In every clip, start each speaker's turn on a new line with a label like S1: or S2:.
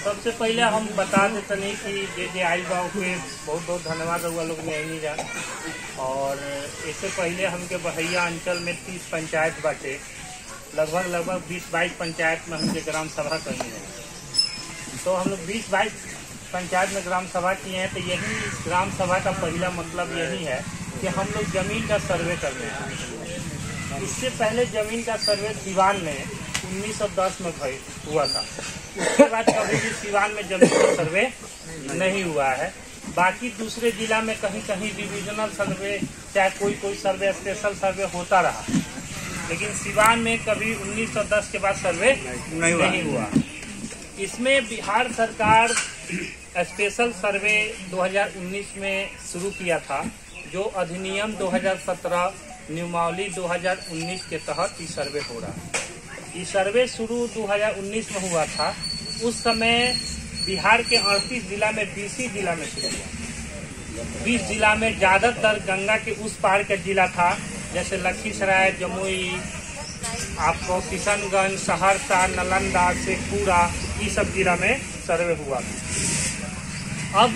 S1: सबसे पहले हम बता देते नहीं कि जे आई बा के बहुत बहुत धन्यवाद हुआ लोग में नहीं जा। और इससे पहले हमके बहैया अंचल में 30 पंचायत बाटे, लगभग 20-22 पंचायत में हमके ग्राम सभा कही है। तो हम लोग 20-22 पंचायत में ग्राम सभा किए हैं। तो यही ग्राम सभा का पहला मतलब यही है कि हम लोग जमीन का सर्वे करते हैं। इससे पहले जमीन का सर्वे सिवान में 1910 में हुआ था। उसके बाद कभी भी सिवान में जमीन का सर्वे नहीं हुआ है। बाकी दूसरे जिला में कहीं कहीं डिविजनल सर्वे, चाहे कोई सर्वे, स्पेशल सर्वे होता रहा, लेकिन सिवान में कभी 1910 के बाद सर्वे नहीं हुआ। इसमें बिहार सरकार स्पेशल सर्वे 2019 में शुरू किया था, जो अधिनियम 2017 नियमावली 2019 के तहत ये सर्वे हो रहा है। ये सर्वे शुरू 2019 में हुआ था। उस समय बिहार के 38 जिला में 20 जिला में शुरू हुआ। 20 जिला में ज्यादातर गंगा के उस पार का जिला था, जैसे लखीसराय, जमुई, आपको किशनगंज, सहरसा, नालंदा, शेखपुरा, ये सब जिला में सर्वे हुआ। अब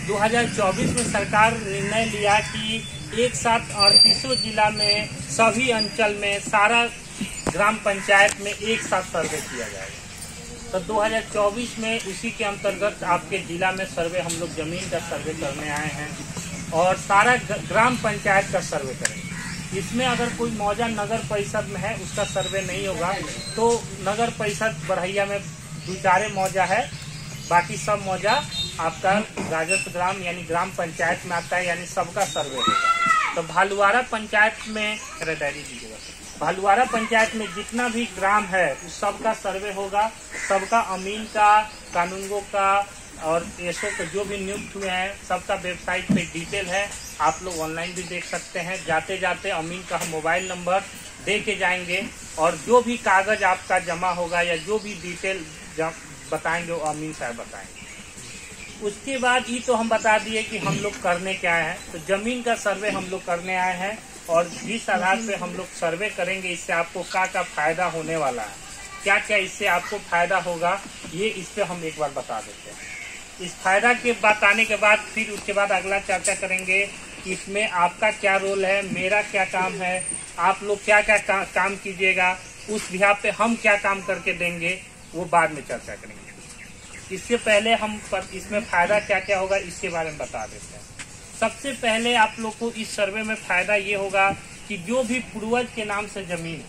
S1: 2024 में सरकार निर्णय लिया कि एक साथ 38 जिला में सभी अंचल में सारा ग्राम पंचायत में एक साथ सर्वे किया जाएगा। तो 2024 में उसी के अंतर्गत आपके जिला में सर्वे, हम लोग जमीन का सर्वे करने आए हैं और सारा ग्राम पंचायत का सर्वे करेंगे। इसमें अगर कोई मौजा नगर परिषद में है उसका सर्वे नहीं होगा, तो नगर परिषद बड़हैया में 2-4 मौजा है, बाकी सब मौजा आपका राजस्व ग्राम यानी ग्राम पंचायत में आता है, यानी सबका सर्वे होगा। तो भालुआरा पंचायत में भालुआरा पंचायत में जितना भी ग्राम है उस सबका सर्वे होगा। सबका अमीन का, कानूनगो का और एसओ के जो भी नियुक्त हुए हैं सबका वेबसाइट पे डिटेल है, आप लोग ऑनलाइन भी देख सकते हैं। जाते जाते अमीन का हम मोबाइल नंबर दे के जाएंगे और जो भी कागज आपका जमा होगा या जो भी डिटेल बताएंगे वो अमीन साहब बताएंगे। उसके बाद ये तो हम बता दिए कि हम लोग करने क्या है। तो जमीन का सर्वे हम लोग करने आए हैं और जिस आधार पे हम लोग सर्वे करेंगे इससे आपको क्या फायदा होने वाला है, क्या क्या इससे आपको फायदा होगा, ये इस पे हम एक बार बता देते हैं। इस फायदा के बताने के बाद फिर उसके बाद अगला चर्चा करेंगे कि इसमें आपका क्या रोल है, मेरा क्या काम है, आप लोग क्या क्या काम कीजिएगा, उस बिहाफ पे हम क्या काम करके देंगे, वो बाद में चर्चा करेंगे। इससे पहले हम इसमें फायदा क्या क्या होगा इसके बारे में बता देते हैं। सबसे पहले आप लोग को इस सर्वे में फायदा ये होगा कि जो भी पूर्वज के नाम से जमीन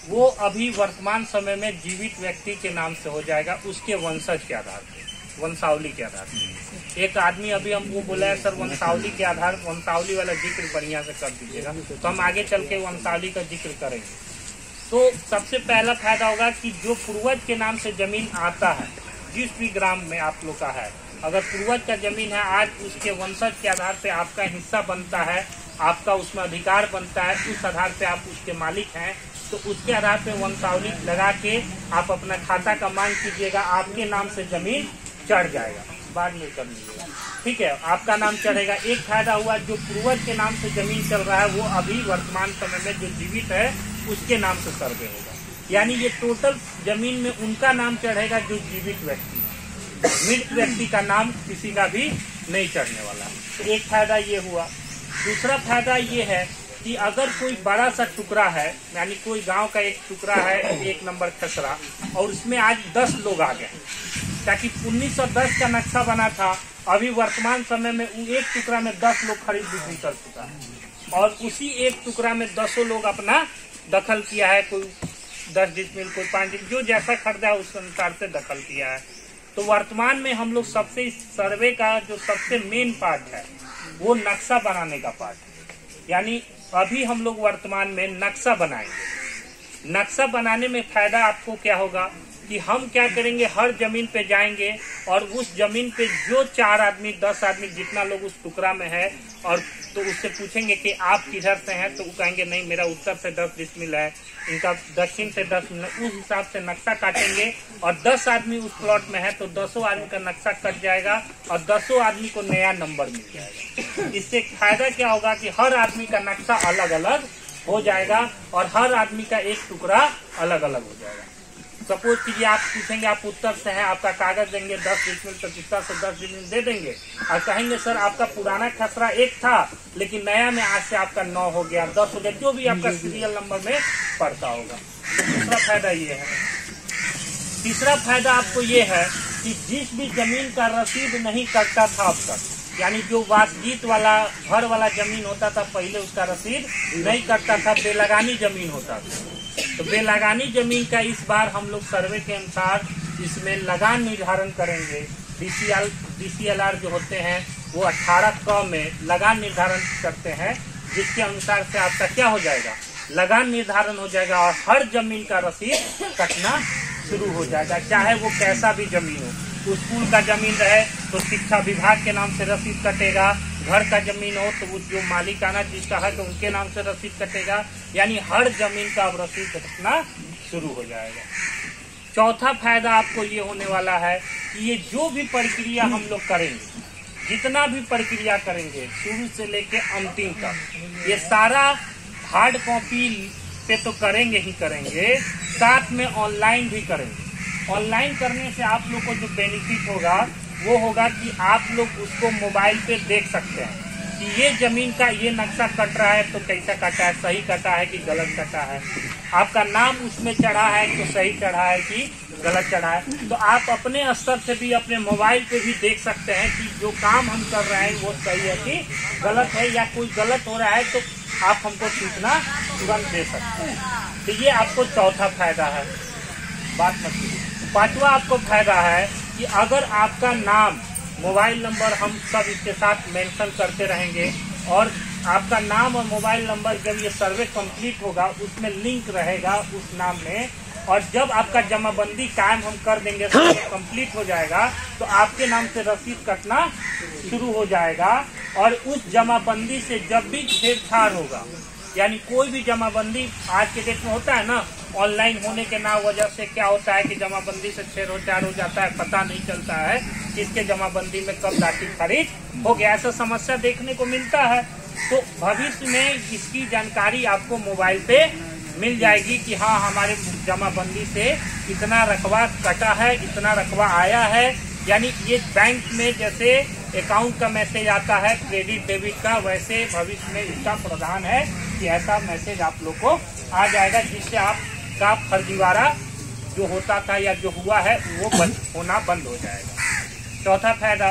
S1: वो अभी वर्तमान समय में जीवित व्यक्ति के नाम से हो जाएगा, उसके वंशज के आधार पर, वंशावली के आधार पर। एक आदमी अभी हमको बोला है सर वंशावली के आधार, वंशावली वाला जिक्र बढ़िया से कर दीजिएगा, तो हम आगे चल के वंशावली का जिक्र करेंगे। तो सबसे पहला फायदा होगा कि जो पूर्वज के नाम से जमीन आता है, जिस भी ग्राम में आप लोग का है, अगर पूर्वज का जमीन है, आज उसके वंशज के आधार पे आपका हिस्सा बनता है, आपका उसमें अधिकार बनता है, उस आधार पे आप उसके मालिक हैं, तो उसके आधार पे वंशावली लगा के आप अपना खाता का मांग कीजिएगा, आपके नाम से जमीन चढ़ जाएगा, बाद में कर लीजिएगा, ठीक है, आपका नाम चढ़ेगा। एक फायदा हुआ जो पूर्वज के नाम से जमीन चल रहा है वो अभी वर्तमान समय में जो जीवित है उसके नाम से सर्वे होगा, यानी ये टोटल जमीन में उनका नाम चढ़ेगा जो जीवित व्यक्ति है, मृत व्यक्ति का नाम किसी का भी नहीं चढ़ने वाला। तो एक फायदा ये हुआ। दूसरा फायदा ये है कि अगर कोई बड़ा सा टुकड़ा है, यानी कोई गांव का एक टुकड़ा है, 1 नंबर खसरा, और उसमें आज 10 लोग आ गए, ताकि 1910 का नक्शा बना था, अभी वर्तमान समय में एक टुकड़ा में 10 लोग खरीद बिक्री कर चुका है और उसी एक टुकड़ा में 10 लोग अपना दखल किया है, कोई 10 डिसमिल, कोई 5 डिसमिल, जो जैसा खरीदा है उस अनुसार से दखल किया है। तो वर्तमान में हम लोग सबसे सर्वे का जो सबसे मेन पार्ट है वो नक्शा बनाने का पार्ट है, यानी अभी हम लोग वर्तमान में नक्शा बनाएंगे। नक्शा बनाने में फायदा आपको क्या होगा कि हम क्या करेंगे, हर जमीन पे जाएंगे और उस जमीन पे जो 4 आदमी 10 आदमी जितना लोग उस टुकड़ा में है, और तो उससे पूछेंगे कि आप किधर से हैं, तो वो कहेंगे नहीं मेरा उत्तर से 10 डिसमिल है, इनका दक्षिण से 10 डिसमिल, उस हिसाब से नक्शा काटेंगे और 10 आदमी उस प्लॉट में है तो 10 आदमी का नक्शा कट जाएगा और 10 आदमी को नया नंबर मिल जाएगा। इससे फायदा क्या होगा कि हर आदमी का नक्शा अलग अलग हो जाएगा और हर आदमी का एक टुकड़ा अलग अलग हो जाएगा। सपोज कीजिए आप पूछेंगे, आप उत्तर से हैं, आपका कागज देंगे 10 डिसमिल प्रतिशत से 10 डिसमिल दे देंगे और कहेंगे सर आपका पुराना खसरा 1 था लेकिन नया में आज से आपका 9 हो गया, 10 हो गया, जो भी आपका सीरियल नंबर में पड़ता होगा। दूसरा फायदा ये है। तीसरा फायदा आपको ये है कि जिस भी जमीन का रसीद नहीं कटता था अब तक, यानी जो वासगीत वाला घर वाला जमीन होता था पहले उसका रसीद नहीं कटता था, बेलगानी जमीन होता था, तो बेलगानी जमीन का इस बार हम लोग सर्वे के अनुसार इसमें लगान निर्धारण करेंगे। DCLR जो होते हैं वो 18 में लगान निर्धारण करते हैं, जिसके अनुसार से आपका क्या हो जाएगा, लगान निर्धारण हो जाएगा और हर जमीन का रसीद कटना शुरू हो जाएगा, चाहे वो कैसा भी जमीन हो। स्कूल का जमीन रहे तो शिक्षा विभाग के नाम से रसीद कटेगा, घर का जमीन हो तो जो मालिकाना जिसका है तो उनके नाम से रसीद कटेगा, यानी हर जमीन का अब रसीद कटना शुरू हो जाएगा। चौथा फायदा आपको ये होने वाला है कि ये जो भी प्रक्रिया हम लोग करेंगे, जितना भी प्रक्रिया करेंगे शुरू से लेके अंतिम तक, ये सारा हार्ड कॉपी पे तो करेंगे ही करेंगे, साथ में ऑनलाइन भी करेंगे। ऑनलाइन करने से आप लोग को जो बेनिफिट होगा वो होगा कि आप लोग उसको मोबाइल पे देख सकते हैं कि ये जमीन का ये नक्शा कट रहा है तो कैसा कटा है, सही कटा है कि गलत कटा है, आपका नाम उसमें चढ़ा है तो सही चढ़ा है कि गलत चढ़ा है। तो आप अपने स्तर से भी अपने मोबाइल पे भी देख सकते हैं कि जो काम हम कर रहे हैं वो सही है कि गलत है, या कोई गलत हो रहा है तो आप हमको सूचना तुरंत दे सकते हैं। तो ये आपको चौथा फायदा है। बात मत कीजिए। पांचवा आपको फायदा है कि अगर आपका नाम, मोबाइल नंबर हम सब इसके साथ मेंशन करते रहेंगे और आपका नाम और मोबाइल नंबर जब ये सर्वे कंप्लीट होगा उसमें लिंक रहेगा उस नाम में, और जब आपका जमाबंदी कायम हम कर देंगे, सर्वे कंप्लीट हो जाएगा तो आपके नाम से रसीद कटना शुरू हो जाएगा। और उस जमाबंदी से जब भी छेड़छाड़ होगा, यानी कोई भी जमाबंदी आज के डेट में होता है ना, ऑनलाइन होने के ना वजह से क्या होता है कि जमाबंदी से छेड़छाड़ हो जाता है, पता नहीं चलता है किसके जमाबंदी में कब दाखिल खारिज हो गया, ऐसा समस्या देखने को मिलता है। तो भविष्य में इसकी जानकारी आपको मोबाइल पे मिल जाएगी कि हाँ हमारे जमाबंदी से इतना रकबा कटा है, इतना रकबा आया है। यानी ये बैंक में जैसे अकाउंट का मैसेज आता है क्रेडिट डेबिट का, वैसे भविष्य में इसका प्रावधान है कि ऐसा मैसेज आप लोग को आ जाएगा, जिससे आपका फर्जीवाड़ा जो होता था या जो हुआ है वो होना बंद हो जाएगा। चौथा फायदा।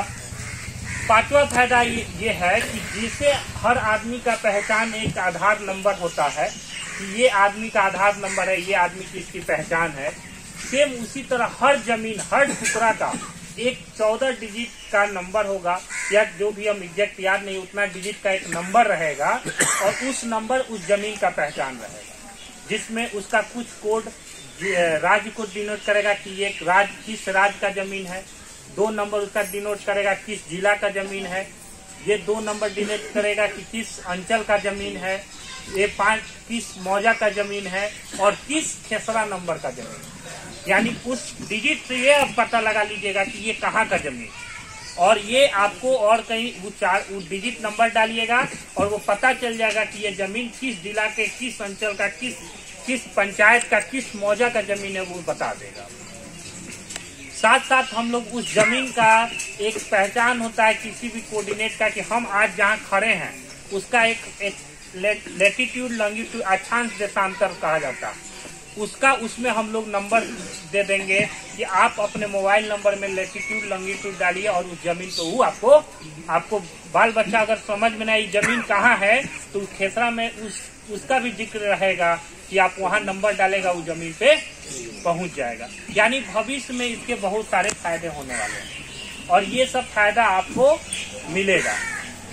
S1: पांचवा फायदा ये है कि जिसे हर आदमी का पहचान एक आधार नंबर होता है कि ये आदमी का आधार नंबर है, ये आदमी की इसकी पहचान है, सेम उसी तरह हर जमीन, हर टुकड़ा का एक 14 डिजिट का नंबर होगा, या जो भी हम एग्जैक्ट याद नहीं, उतना डिजिट का एक नंबर रहेगा और उस नंबर उस जमीन का पहचान रहेगा, जिसमें उसका कुछ कोड राज्य को डिनोट करेगा कि ये किस राज्य का जमीन है, 2 नंबर उसका डिनोट करेगा किस जिला का जमीन है, ये 2 नंबर डिनोट करेगा कि किस अंचल का जमीन है, ये 5 किस मौजा का जमीन है और किस खेसरा नंबर का जमीन है। यानी उस डिजिट से ये आप पता लगा लीजिएगा कि ये कहाँ का जमीन, और ये आपको और कहीं वो डिजिट नंबर डालिएगा और वो पता चल जाएगा कि ये जमीन किस जिला के, किस अंचल का, किस पंचायत का, किस मौजा का जमीन है, वो बता देगा। साथ साथ हम लोग उस जमीन का एक पहचान होता है किसी भी कोऑर्डिनेट का कि हम आज जहाँ खड़े हैं उसका एक लेटीट्यूड, लॉन्गिट्यूड, अक्षांश देशांतर कहा जाता है, उसका उसमें हम लोग नंबर दे देंगे कि आप अपने मोबाइल नंबर में लेटीट्यूड लॉन्गिट्यूड डालिए और उस जमीन को वो आपको बाल बच्चा अगर समझ में नहीं जमीन कहाँ है तो खेसरा में उसका भी जिक्र रहेगा कि आप वहाँ नंबर डालेगा, उस जमीन पे पहुँच जाएगा। यानी भविष्य में इसके बहुत सारे फायदे होने वाले हैं और ये सब फायदा आपको मिलेगा।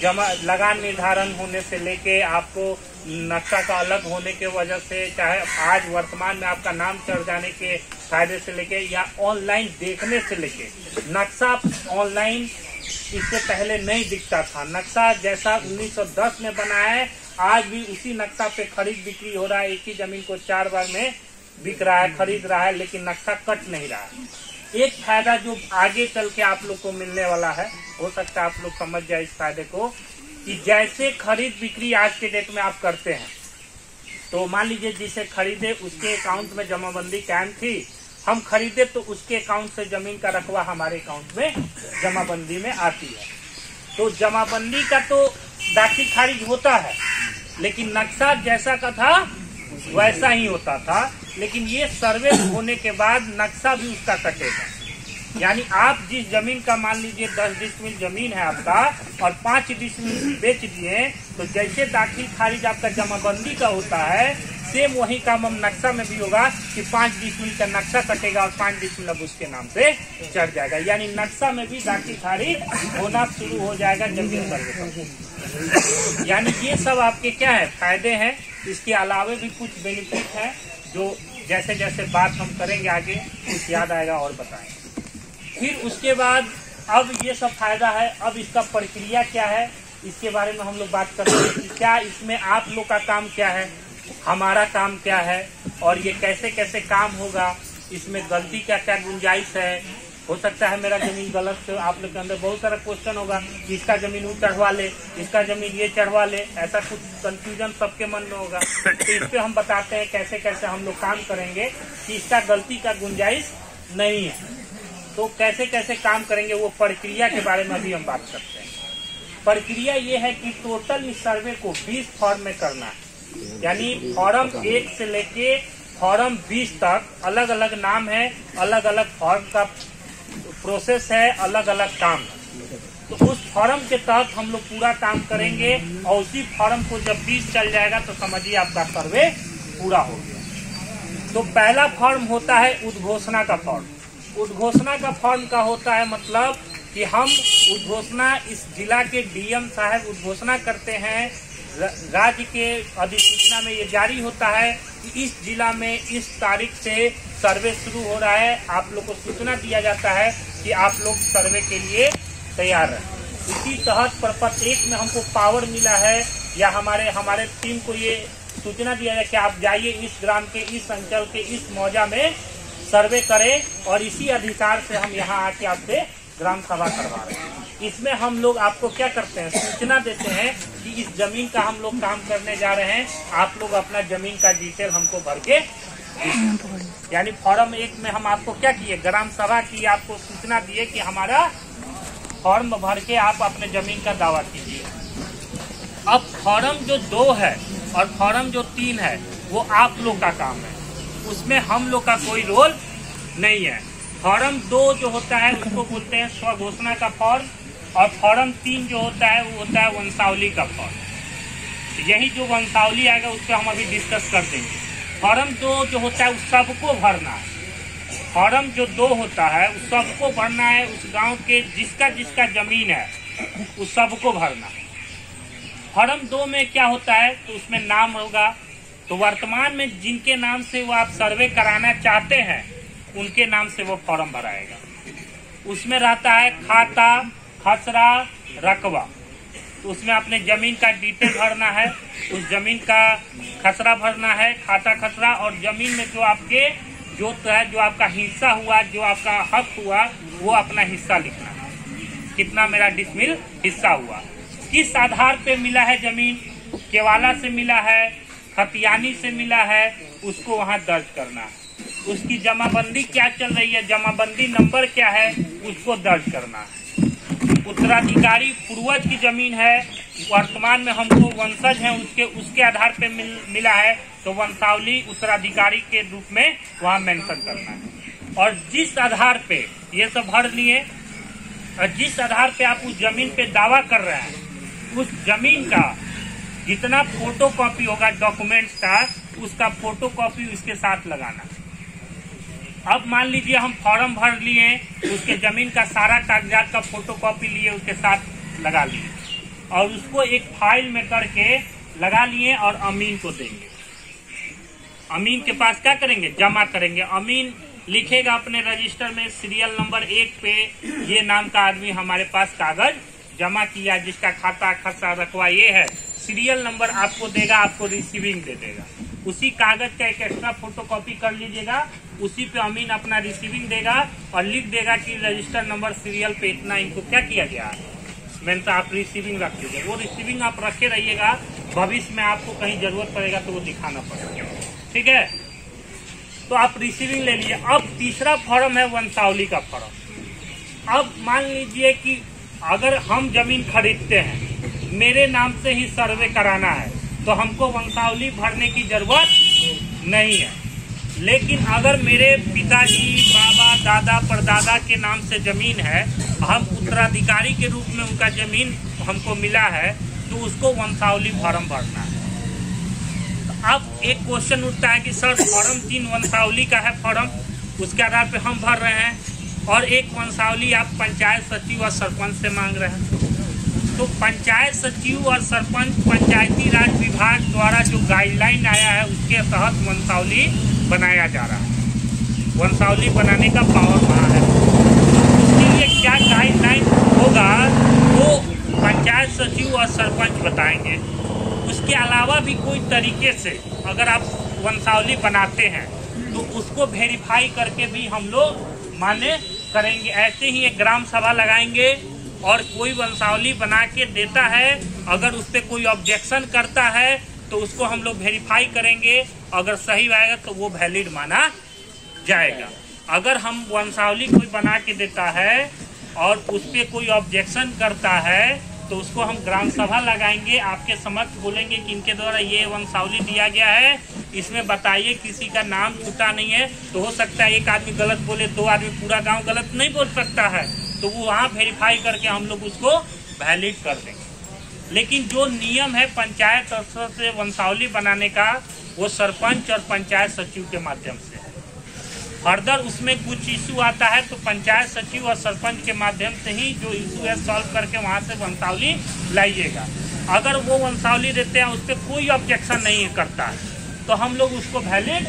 S1: लगान निर्धारण होने से लेके आपको नक्शा का अलग होने के वजह से, चाहे आज वर्तमान में आपका नाम चढ़ जाने के फायदे से लेके, या ऑनलाइन देखने से लेके, नक्शा ऑनलाइन इससे पहले नहीं दिखता था। नक्शा जैसा 1910 में बना है आज भी उसी नक्शा पे खरीद बिक्री हो रहा है, एक ही जमीन को 4 बार में बिक रहा है, खरीद रहा है, लेकिन नक्शा कट नहीं रहा है। एक फायदा जो आगे चल के आप लोग को मिलने वाला है, हो सकता है आप लोग समझ जाए इस फायदे को, कि जैसे खरीद बिक्री आज के डेट में आप करते हैं तो मान लीजिए जिसे खरीदे उसके अकाउंट में जमाबंदी कायम थी, हम खरीदे तो उसके अकाउंट से जमीन का रकबा हमारे अकाउंट में जमाबंदी में आती है। तो जमाबंदी का तो दाखिल खारिज होता है, लेकिन नक्शा जैसा का था वैसा ही होता था, लेकिन ये सर्वे होने के बाद नक्शा भी उसका कटेगा। यानी आप जिस जमीन का मान लीजिए 10 डिसमिल जमीन है आपका और 5 डिसमिल बेच दिए, तो जैसे दाखिल खारिज आपका जमाबंदी का होता है, सेम वही काम हम नक्शा में भी होगा कि 5 डिसमिल का नक्शा कटेगा और 5 डिसमिल अब उसके नाम से चढ़ जाएगा। यानी नक्शा में भी दाखिल खारिज होना शुरू हो जाएगा जमीन सर्वे पर। यानी ये सब आपके क्या है, फायदे हैं। इसके अलावे भी कुछ बेनिफिट है जो जैसे जैसे बात हम करेंगे आगे कुछ याद आएगा और बताएंगे। फिर उसके बाद अब ये सब फायदा है, अब इसका प्रक्रिया क्या है इसके बारे में हम लोग बात करते हैं कि क्या इसमें आप लोग का काम क्या है, हमारा काम क्या है और ये कैसे कैसे काम होगा, इसमें गलती क्या क्या गुंजाइश है। हो सकता है मेरा जमीन गलत से आप लोग के अंदर बहुत सारा क्वेश्चन होगा कि इसका जमीन वो चढ़वा ले, इसका जमीन ये चढ़वा ले, ऐसा कुछ कंफ्यूजन सबके मन में होगा। तो इस पे हम बताते हैं कैसे कैसे हम लोग काम करेंगे कि इसका गलती का गुंजाइश नहीं है। तो कैसे कैसे काम करेंगे वो प्रक्रिया के बारे में अभी हम बात करते हैं। प्रक्रिया ये है कि टोटल इस सर्वे को 20 फॉर्म में करना है। यानी फॉर्म 1 से लेके फॉर्म 20 तक अलग अलग नाम है, अलग अलग फॉर्म का प्रोसेस है, अलग अलग काम है। तो उस फॉर्म के तहत हम लोग पूरा काम करेंगे और उसी फॉर्म को जब 20 चल जाएगा तो समझिए आपका सर्वे पूरा हो गया। तो पहला फॉर्म होता है उद्घोषणा का फॉर्म। उद्घोषणा का फॉर्म का होता है मतलब कि हम उद्घोषणा इस जिला के डीएम साहब उद्घोषणा करते हैं, राज्य के अधिसूचना में ये जारी होता है कि इस जिला में इस तारीख से सर्वे शुरू हो रहा है। आप लोग को सूचना दिया जाता है कि आप लोग सर्वे के लिए तैयार हैं। इसी तहत प्रपत्र 1 में हमको पावर मिला है या हमारे टीम को ये सूचना दिया जाए कि आप जाइए इस ग्राम के, इस अंचल के, इस मौजा में सर्वे करें और इसी अधिकार से हम यहाँ आके आपसे ग्राम सभा करवा रहे हैं। इसमें हम लोग आपको क्या करते हैं, सूचना देते हैं कि इस जमीन का हम लोग काम करने जा रहे हैं, आप लोग अपना जमीन का डिटेल हमको भर के। यानी फॉर्म 1 में हम आपको क्या किए, ग्राम सभा की आपको सूचना दिए कि हमारा फॉर्म भर के आप अपने जमीन का दावा कीजिए। अब फॉर्म जो 2 है और फॉर्म जो 3 है वो आप लोग का काम है, उसमें हम लोग का कोई रोल नहीं है। फॉर्म 2 जो होता है उसको बोलते हैं स्वघोषणा का फॉर्म और फॉर्म 3 जो होता है वो होता है वंशावली का फॉर्म। यही जो वंशावली आएगा उस पर हम अभी डिस्कस कर देंगे। फॉर्म 2 जो होता है उस सबको भरना है। फॉर्म जो 2 होता है उस सबको भरना है, उस गांव के जिसका जिसका जमीन है उस सबको भरना है। फॉर्म 2 में क्या होता है तो उसमें नाम होगा, तो वर्तमान में जिनके नाम से वो आप सर्वे कराना चाहते हैं उनके नाम से वो फॉर्म भराएगा। उसमें रहता है खाता, खसरा, रकबा। तो उसमें अपने जमीन का डिटेल भरना है, उस जमीन का खसरा भरना है, खाता खसरा, और जमीन में जो आपके जो है, जो आपका हिस्सा हुआ, जो आपका हक हुआ, वो अपना हिस्सा लिखना है। कितना मेरा डिसमिल हिस्सा हुआ, किस आधार पे मिला है जमीन, केवाला से मिला है, खतियानी से मिला है, उसको वहाँ दर्ज करना है। उसकी जमाबंदी क्या चल रही है, जमाबंदी नंबर क्या है, उसको दर्ज करना है। उत्तराधिकारी पूर्वज की जमीन है, वर्तमान में हमको वंशज है उसके आधार पे मिला है, तो वंशावली उत्तराधिकारी के रूप में वहाँ मेंशन करना है। और जिस आधार पे ये सब भर लिए, और जिस आधार पे आप उस जमीन पे दावा कर रहे हैं, उस जमीन का जितना फोटो कॉपी होगा डॉक्यूमेंट्स का, उसका फोटो कॉपी उसके साथ लगाना। अब मान लीजिए हम फॉर्म भर लिए, उसके जमीन का सारा कागजात का फोटो कॉपी लिए, उसके साथ लगा लिए और उसको एक फाइल में करके लगा लिए और अमीन को देंगे। अमीन के पास क्या करेंगे, जमा करेंगे। अमीन लिखेगा अपने रजिस्टर में सीरियल नंबर 1 पे ये नाम का आदमी हमारे पास कागज जमा किया, जिसका खाता खसरा रकवा ये है, सीरियल नंबर आपको देगा, आपको रिसीविंग दे देगा। उसी कागज का एक एक्स्ट्रा फोटोकॉपी कर लीजिएगा, उसी पे अमीन अपना रिसीविंग देगा और लिख देगा कि रजिस्टर नंबर सीरियल पे इतना इनको क्या किया गया है, मैंने तो आप रिसीविंग रख लीजिए। वो रिसीविंग आप रखे रहिएगा, भविष्य में आपको कहीं जरूरत पड़ेगा तो वो दिखाना पड़ेगा। ठीक है, तो आप रिसीविंग ले लिए। अब तीसरा फॉर्म है वंशावली का फॉर्म। अब मान लीजिए कि अगर हम जमीन खरीदते हैं, मेरे नाम से ही सर्वे कराना है, तो हमको वंशावली भरने की जरूरत नहीं है। लेकिन अगर मेरे पिताजी, बाबा, दादा, परदादा के नाम से जमीन है, हम उत्तराधिकारी के रूप में उनका जमीन हमको मिला है, तो उसको वंशावली फॉर्म भरना है। अब एक क्वेश्चन उठता है कि सर फॉर्म 3 वंशावली का है फॉर्म, उसके आधार पे हम भर रहे हैं, और एक वंशावली आप पंचायत सचिव और सरपंच से मांग रहे हैं। तो पंचायत सचिव और सरपंच पंचायती राज विभाग द्वारा जो गाइडलाइन आया है, उसके तहत वंशावली बनाया जा रहा है। वंशावली बनाने का पावर वहाँ है। उसके लिए क्या गाइडलाइन होगा वो पंचायत सचिव और सरपंच बताएंगे। उसके अलावा भी कोई तरीके से अगर आप वंशावली बनाते हैं तो उसको वेरीफाई करके भी हम लोग मान्य करेंगे। ऐसे ही एक ग्राम सभा लगाएंगे और कोई वंशावली बना के देता है, अगर उस पर कोई ऑब्जेक्शन करता है तो उसको हम लोग वेरीफाई करेंगे। अगर सही आएगा तो वो वैलिड माना जाएगा। अगर हम वंशावली कोई बना के देता है और उस पर कोई ऑब्जेक्शन करता है तो उसको हम ग्राम सभा लगाएंगे, आपके समक्ष बोलेंगे कि इनके द्वारा ये वंशावली दिया गया है, इसमें बताइए किसी का नाम छूटा नहीं है। तो हो सकता है एक आदमी गलत बोले, 2 आदमी, पूरा गांव गलत नहीं बोल सकता है, तो वो वहाँ वेरीफाई करके हम लोग उसको वैलिड कर देंगे। लेकिन जो नियम है पंचायत स्तर से वंशावली बनाने का, वो सरपंच और पंचायत सचिव के माध्यम से है। फर्दर उसमें कुछ इशू आता है तो पंचायत सचिव और सरपंच के माध्यम से ही जो इशू है सॉल्व करके वहाँ से वंशावली लाइएगा। अगर वो वंशावली देते हैं, उस पर कोई ऑब्जेक्शन नहीं करता है, तो हम लोग उसको वैलिड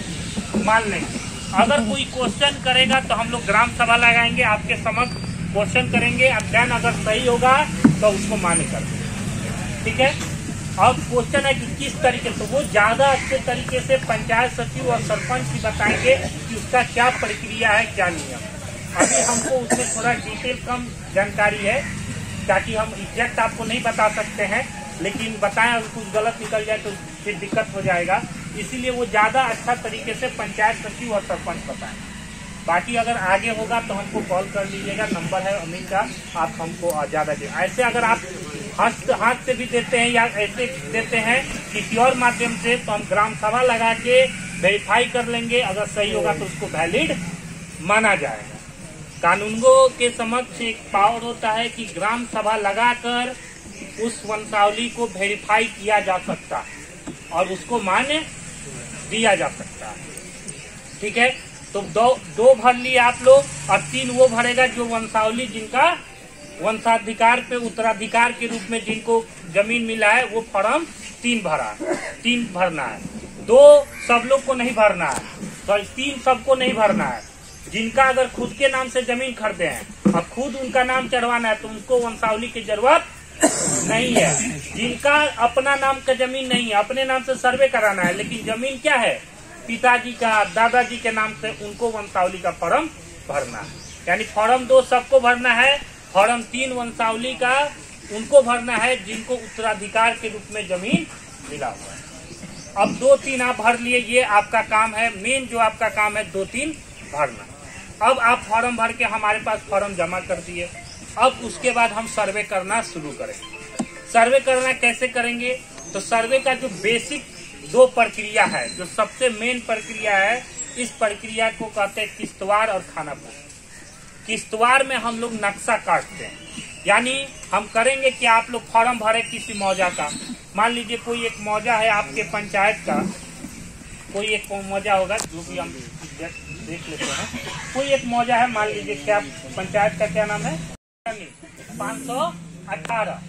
S1: मान लेंगे। अगर कोई क्वेश्चन करेगा तो हम लोग ग्राम सभा लगाएंगे, आपके समक्ष क्वेश्चन करेंगे, अध्ययन अगर सही होगा तो उसको मान्य कर देंगे। ठीक है। अब क्वेश्चन है कि किस तरीके से, वो ज़्यादा अच्छे तरीके से पंचायत सचिव और सरपंच ही बताएंगे कि उसका क्या प्रक्रिया है, क्या नियम। अभी हमको उसमें थोड़ा डिटेल कम जानकारी है, ताकि हम एग्जैक्ट आपको नहीं बता सकते हैं, लेकिन बताएं अगर कुछ गलत निकल जाए तो फिर दिक्कत हो जाएगा। इसीलिए वो ज़्यादा अच्छा तरीके से पंचायत सचिव और सरपंच बताएं। बाकी अगर आगे होगा तो हमको कॉल कर लीजिएगा, नंबर है अमित का, आप हमको ज़्यादा दें। ऐसे अगर आप हाथ से भी देते हैं या ऐसे देते हैं किसी और माध्यम से, तो हम ग्राम सभा लगा के वेरीफाई कर लेंगे। अगर सही होगा तो उसको वैलिड माना जाएगा। कानूनगो के समक्ष एक पावर होता है कि ग्राम सभा लगाकर उस वंशावली को वेरीफाई किया जा सकता है और उसको मान्य दिया जा सकता है। ठीक है। तो दो भर लिए आप लोग, और 3 वो भरेगा जो वंशावली जिनका वंशाधिकार पे उत्तराधिकार के रूप में जिनको जमीन मिला है, वो फॉर्म 3 भरना है। 2 सब लोग को नहीं भरना है, तो 3 सबको नहीं भरना है। जिनका अगर खुद के नाम से जमीन खरीदे हैं, अब खुद उनका नाम चढ़वाना है, तो उनको वंशावली की जरूरत नहीं है। जिनका अपना नाम का जमीन नहीं है, अपने नाम से सर्वे कराना है, लेकिन जमीन क्या है पिताजी का, दादाजी के नाम से, उनको वंशावली का फॉर्म भरना है। यानी फॉर्म 2 सबको भरना है, फॉर्म 3 वंशावली का उनको भरना है जिनको उत्तराधिकार के रूप में जमीन मिला हुआ है। अब 2-3 आप भर लिए, ये आपका काम है। मेन जो आपका काम है 2-3 भरना। अब आप फॉर्म भर के हमारे पास फॉर्म जमा कर दिए। अब उसके बाद हम सर्वे करना शुरू करेंगे। सर्वे करना कैसे करेंगे, तो सर्वे का जो बेसिक 2 प्रक्रिया है, जो सबसे मेन प्रक्रिया है, इस प्रक्रिया को कहते हैं किश्तवाड़ और खानापुर। किश्तवाड़ में हम लोग नक्शा काटते हैं, यानी हम करेंगे कि आप लोग फॉर्म भरे किसी मौजा का। मान लीजिए कोई एक मौजा है आपके पंचायत का, कोई एक मौजा होगा, जो भी हम देख लेते हैं। कोई एक मौजा है, मान लीजिए क्या पंचायत का क्या नाम है, 518।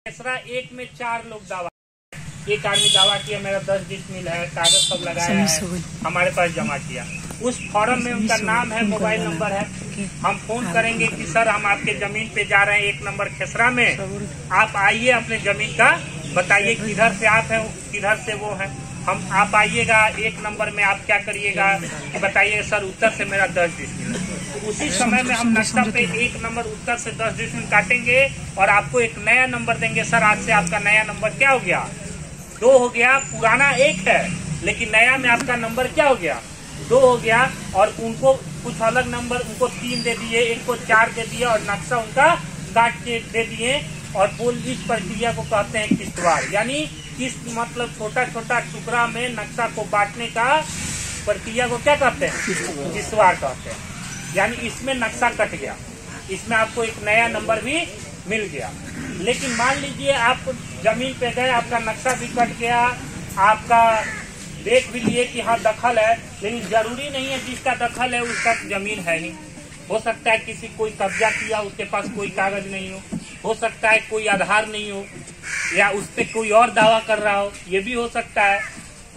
S1: तीसरा 1 में 4 लोग दावा, एक आदमी दावा किया मेरा 10 डिसमिल है, कागज सब लगाया है, हमारे पास जमा किया। उस फॉर्म में उनका नाम है, मोबाइल नंबर है। हम फोन करेंगे कि सर हम आपके जमीन पे जा रहे हैं 1 नंबर खेसरा में, आप आइए, अपने जमीन का बताइए किधर से आप हैं, किधर से वो है। हम आप आइएगा 1 नंबर में, आप क्या करिएगा कि बताइए सर उत्तर से मेरा 10 डिसमिल है। तो उसी समय में हम नक्शा पे 1 नंबर उत्तर से 10 डिसमिल काटेंगे और आपको एक नया नंबर देंगे। सर आज से आपका नया नंबर क्या हो गया, 2 हो गया। पुराना 1 है, लेकिन नया में आपका नंबर क्या हो गया, 2 हो गया, और उनको कुछ अलग नंबर, उनको 3 दे दिए, एक को 4 दे दिए, और नक्शा उनका काट के दे दिए। और बोल इस प्रक्रिया को कहते हैं किस्तवार। यानी किस्त मतलब छोटा छोटा टुकड़ा में नक्शा को बांटने का प्रक्रिया को क्या कहते हैं? किस्तवार कहते हैं। यानी इसमें नक्शा कट गया, इसमें आपको एक नया नंबर भी मिल गया। लेकिन मान लीजिए आप जमीन पे गए, आपका नक्शा भी कट गया, आपका देख भी लिए कि हाँ दखल है, लेकिन जरूरी नहीं है जिसका दखल है उसका जमीन है ही। हो सकता है किसी कोई कब्जा किया, उसके पास कोई कागज नहीं हो सकता है कोई आधार नहीं हो, या उस पर कोई और दावा कर रहा हो, ये भी हो सकता है।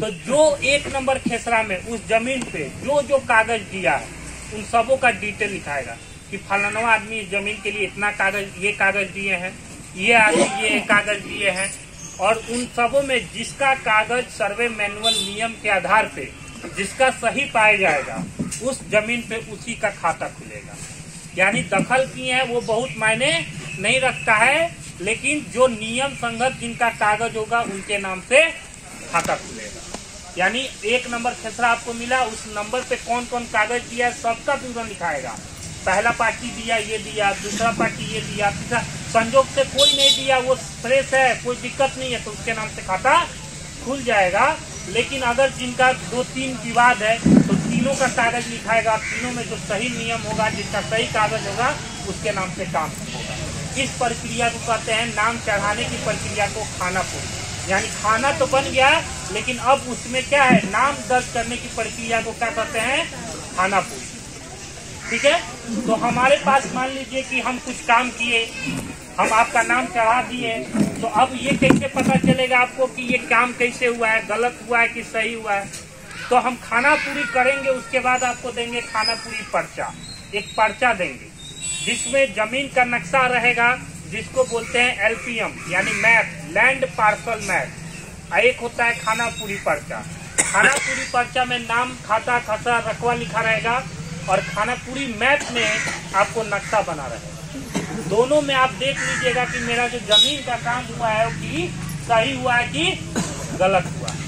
S1: तो जो 1 नंबर खेसरा में उस जमीन पे जो जो कागज दिया है उन सबों का डिटेल लिखाएगा कि फलाना आदमी इस जमीन के लिए इतना कागज, ये कागज दिए हैं, ये आदमी ये कागज दिए हैं, और उन सबों में जिसका कागज सर्वे मैनुअल नियम के आधार पे जिसका सही पाया जाएगा उस जमीन पे उसी का खाता खुलेगा। यानी दखल किए हैं वो बहुत मायने नहीं रखता है, लेकिन जो नियम संगत जिनका कागज होगा उनके नाम से खाता खुलेगा। यानी 1 नंबर खेसरा आपको मिला, उस नंबर पे कौन कौन कागज दिया सबका विवरण लिखाएगा। पहला पार्टी दिया ये दिया, दूसरा पार्टी ये दिया, तीसरा संजोग से कोई नहीं दिया, वो फ्रेश है, कोई दिक्कत नहीं है, तो उसके नाम से खाता खुल जाएगा। लेकिन अगर जिनका 2-3 विवाद है तो तीनों का कागज लिखाएगा, तीनों में जो सही नियम होगा, जिसका सही कागज होगा उसके नाम से काम होगा। इस प्रक्रिया को कहते हैं, नाम चढ़ाने की प्रक्रिया को खानापुरी। यानी खाना तो बन गया, लेकिन अब उसमें क्या है, नाम दर्ज करने की प्रक्रिया को क्या कहते हैं? खानापुरी। ठीक है, तो हमारे पास मान लीजिए कि हम कुछ काम किए, हम आपका नाम चढ़ा दिए, तो अब ये कैसे पता चलेगा आपको कि ये काम कैसे हुआ है, गलत हुआ है कि सही हुआ है? तो हम खानापुरी करेंगे, उसके बाद आपको देंगे खानापुरी पर्चा। एक पर्चा देंगे जिसमें जमीन का नक्शा रहेगा, जिसको बोलते हैं LPM यानी मैप, लैंड पार्सल मैप। एक होता है खानापुरी पर्चा। खानापुरी पर्चा में नाम, खाता, खसरा, रकबा लिखा रहेगा, और खानापुरी मैप में आपको नक्शा बना रहेगा। दोनों में आप देख लीजिएगा कि मेरा जो जमीन का काम हुआ है कि सही हुआ है कि गलत हुआ है।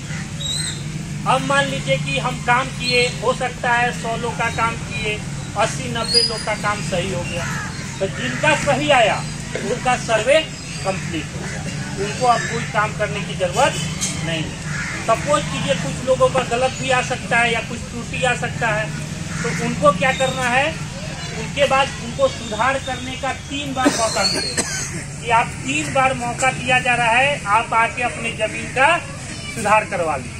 S1: अब मान लीजिए कि हम काम किए, हो सकता है 100 लोग का काम किए, 80-90 लोग का काम सही हो गया, तो जिनका सही आया उनका सर्वे कंप्लीट हो गया, उनको अब कोई काम करने की जरूरत नहीं है। सपोज कीजिए कुछ लोगों का गलत भी आ सकता है या कुछ त्रुटि आ सकता है, तो उनको क्या करना है, उनके बाद उनको सुधार करने का 3 बार मौका मिलेगा कि आप 3 बार मौका दिया जा रहा है, आप आके अपनी जमीन का सुधार करवा लीजिए।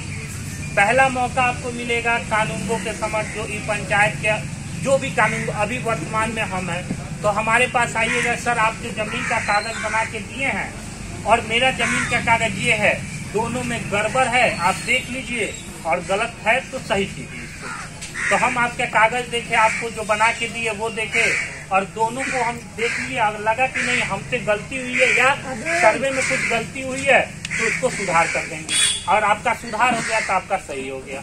S1: पहला मौका आपको मिलेगा कानूनगो के समझ, जो ई पंचायत के जो भी कानून अभी वर्तमान में हम हैं, तो हमारे पास आइएगा, सर आप जो जमीन का कागज बना के दिए हैं और मेरा जमीन का कागज ये है, दोनों में गड़बड़ है, आप देख लीजिए, और गलत है तो सही कीजिए इसको। तो हम आपके कागज देखे, आपको जो बना के दिए वो देखे, और दोनों को हम देख लिए, अगर लगा कि नहीं हमसे गलती हुई है या सर्वे में कुछ गलती हुई है, तो उसको सुधार कर देंगे, और आपका सुधार हो गया तो आपका सही हो गया,